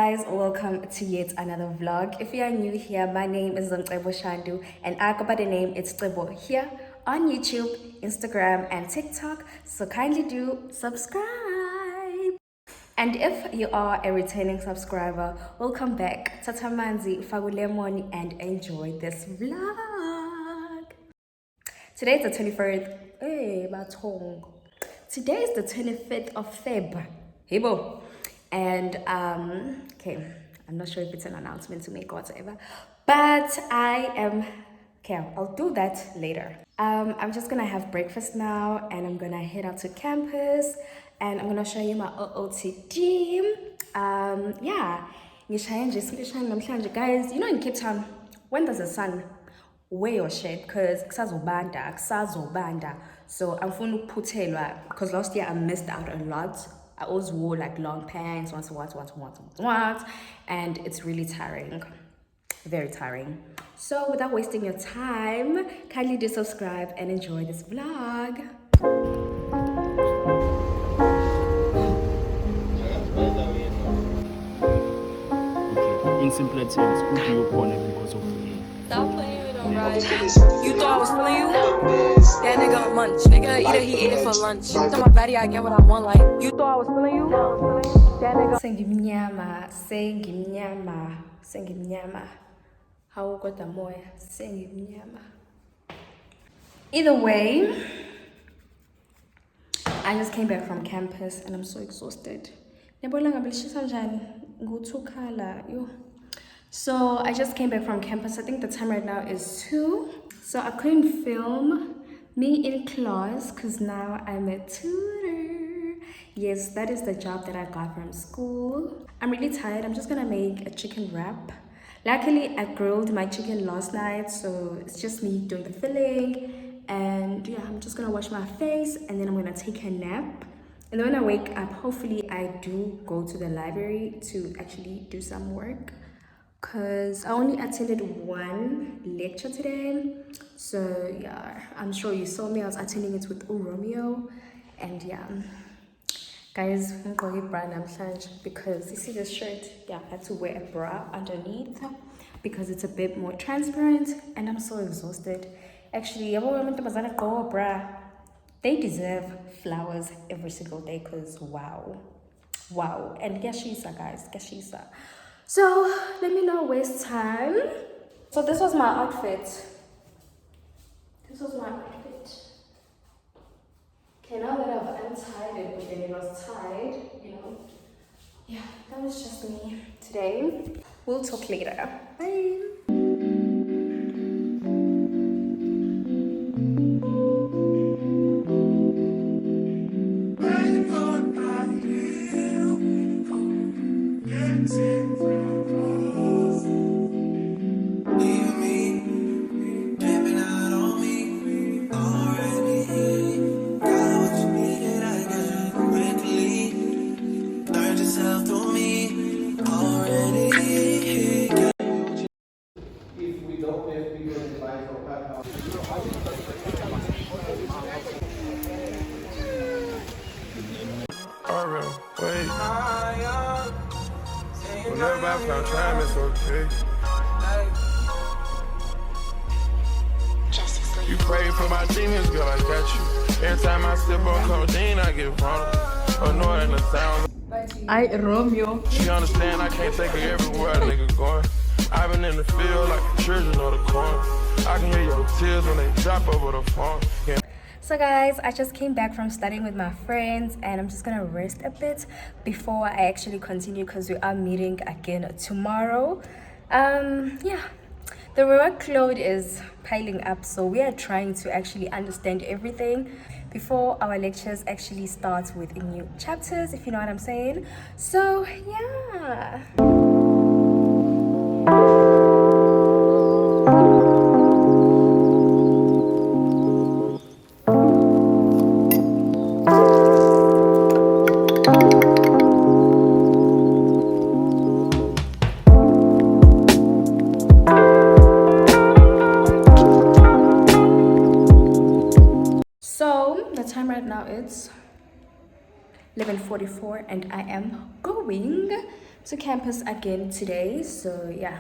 guys, welcome to yet another vlog. If you are new here, my name is Ncebo Shandu and I go by the name It's Cebo here on YouTube, Instagram and TikTok, so kindly do subscribe. And if you are a returning subscriber, welcome back. Tatamanzi, Fagulemoni, and enjoy this vlog. Today is the 23rd. Hey, Batong. Today is the 25th of Feb. Hey, bo. And okay, I'm not sure if it's an announcement to make or whatever, but I am okay. I'll do that later. I'm just gonna have breakfast now, and I'm gonna head out to campus, and I'm gonna show you my OOTD. Yeah, guys. You know, in Cape Town, when there's a sun, wear your shirt because kusazobanda. So I'm going to put because last year I missed out a lot. I always wore like long pants, what, and it's really tiring, very tiring. So without wasting your time, kindly do subscribe and enjoy this vlog. Okay, in simpler terms, who do you corner because of me? Stop playing with them, right? You thought I was feeling you? That nigga a munch. Nigga, either he ate it for lunch. Tell my body I get what I want, like. You thought I was feeling you? That nigga. Sengimnyama. How got the moya? Sengimnyama. Either way, I just came back from campus and I'm so exhausted. So I just came back from campus. I think the time right now is 2. So I couldn't film me in class because now I'm a tutor. Yes, that is the job that I got from school. I'm really tired. I'm just gonna make a chicken wrap. Luckily, I grilled my chicken last night, so it's just me doing the filling. And yeah, I'm just gonna wash my face and then I'm gonna take a nap. And then when I wake up, hopefully I do go to the library to actually do some work, because I only attended 1 lecture today. So yeah, I'm sure you saw me. I was attending it with Romeo. And yeah, guys, I'm going to bra because you see this shirt, yeah, I had to wear a bra underneath because it's a bit more transparent and I'm so exhausted. Actually, bra, they deserve flowers every single day because wow. And gashisa, guys, gashisa. So let me not waste time. So this was my outfit. Okay, now that I've untied it, but then it was tied, you know. Yeah, that was just me today. We'll talk later. Bye. Whenever I found time, it's okay. You pray for my genius, girl, I got you. Every time I sip on codeine, I get vulnerable. Annoying the sound. Romeo. She understand I can't take her everywhere a nigga going. I've been in the field like the children of the corn. I can hear your tears when they drop over the phone. So guys, I just came back from studying with my friends and I'm just gonna rest a bit before I actually continue because we are meeting again tomorrow. Yeah, the workload is piling up, so we are trying to actually understand everything before our lectures actually start with new chapters, if you know what I'm saying. So yeah. So the time right now is 11:44 and I am going. going to campus again today. So yeah,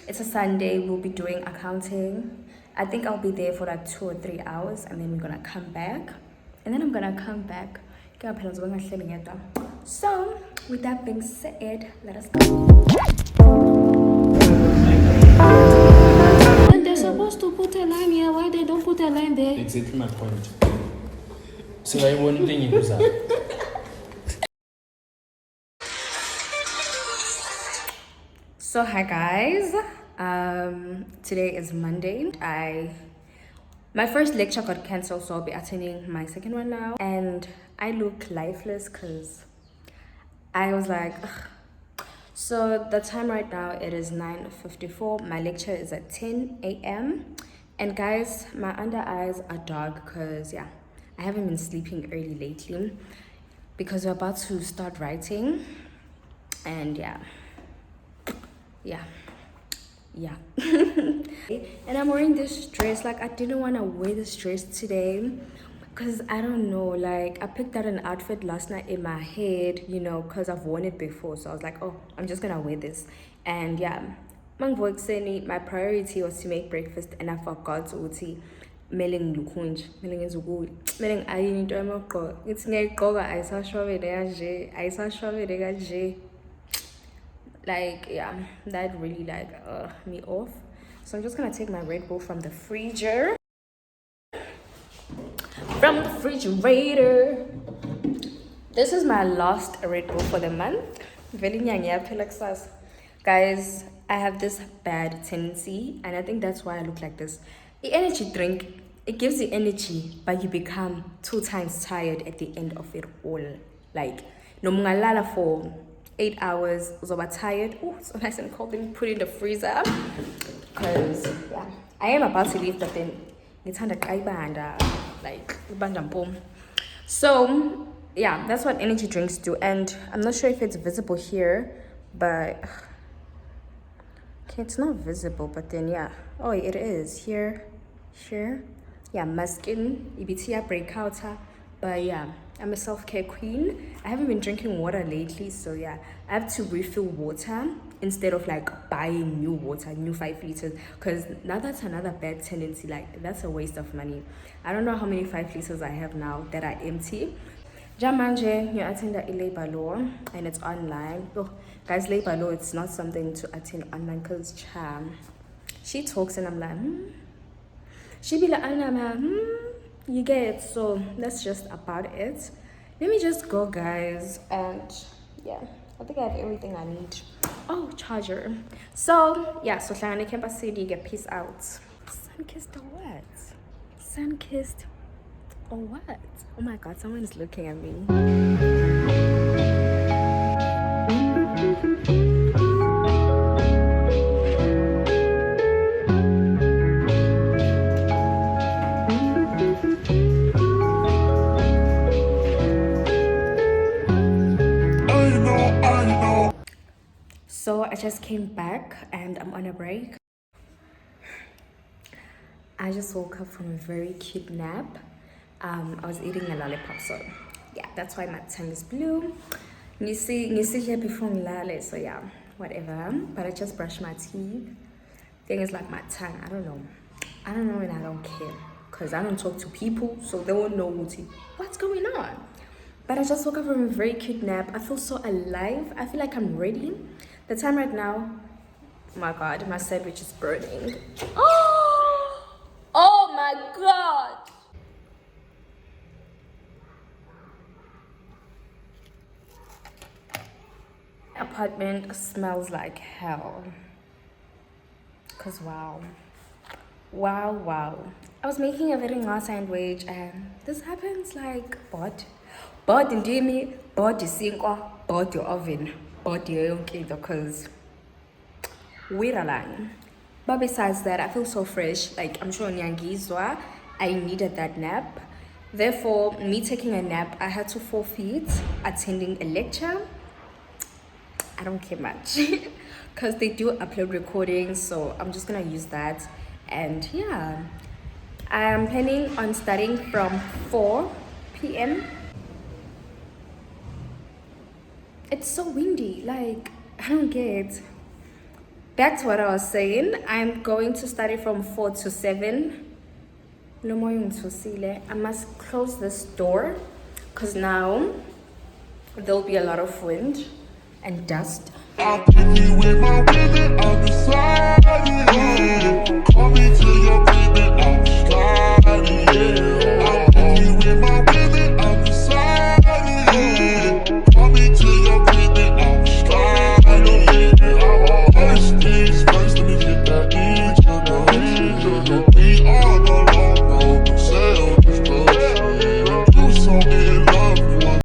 it's a Sunday. We'll be doing accounting. I think I'll be there for like 2 or 3 hours, and then we're gonna come back, and then I'm gonna come back. So with that being said, let us go. And they're supposed to put a line here. Why they don't put a line there? Exactly my point. So I want to use that. So hi guys, today is Monday. My first lecture got cancelled, so I'll be attending my second one now, and I look lifeless because I was like, ugh. So the time right now, it is 9:54. My lecture is at 10 a.m. and guys, my under eyes are dark because yeah, I haven't been sleeping early lately because we're about to start writing, and yeah. And I'm wearing this dress. Like, I didn't want to wear this dress today because I don't know, like I picked out an outfit last night in my head, you know, because I've worn it before. So I was like, oh, I'm just gonna wear this. And yeah, my priority was to make breakfast, and I forgot to meling lukunj meling ezukuli meling ayinto emogqoka ngithi ngiyayigqoka ayisashwabele kanje. Like yeah, that really like me off. So I'm just gonna take my Red Bull from the refrigerator. This is my last Red Bull for the month. Guys, I have this bad tendency, and I think that's why I look like this. The energy drink, it gives you energy, but you become 2 times tired at the end of it all. Like no mungalala for 8 hours, uzoba tired. Oh, so nice and cold. Then put it in the freezer because yeah, I am about to leave, but then it's under like boom. So yeah, that's what energy drinks do, and I'm not sure if it's visible here, but okay, it's not visible. But then yeah, oh, it is here. Yeah, my skin ibitia breakout. But yeah, I'm a self-care queen. I haven't been drinking water lately, so yeah, I have to refill water instead of like buying new water, new 5 liters, because now that's another bad tendency. Like, that's a waste of money. I don't know how many 5 liters I have now that are empty. Jamanje, you attend the labor law, and it's online. Oh, guys, labor law, it's not something to attend online because she talks and I'm like, she be like, you get it. So that's just about it. Let me just go, guys, and yeah, I think I have everything I need. Oh, charger. So yeah, so Hlangane Campus City, get peace out. Sun-kissed or what? Sun-kissed or what? Oh my god, someone is looking at me. So I just came back and I'm on a break. I just woke up from a very cute nap. I was eating a lollipop, so yeah, that's why my tongue is blue. You see here before lale, so yeah, whatever. But I just brushed my teeth. Thing is, like, my tongue, I don't know and I don't care because I don't talk to people, so they won't know what's going on. But I just woke up from a very cute nap. I feel so alive. I feel like I'm ready. The time right now, oh my god, my sandwich is burning. Oh my god. Apartment smells like hell. Cause wow. I was making a very nice sandwich, and this happens like bought indimi, bought isinkwa, bought your oven, bought your yonke, because we're aligned. But besides that, I feel so fresh. Like, I'm sure Nyangizwa, I needed that nap. Therefore, me taking a nap, I had to forfeit attending a lecture. I don't care much because they do upload recordings, so I'm just gonna use that. And yeah, I'm planning on studying from 4 p.m. It's so windy. Like, I don't get. Back to what I was saying. I'm going to study from 4 to 7. No more ungithusile. I must close this door because now there'll be a lot of wind and dust. I'll take you with my women on the side.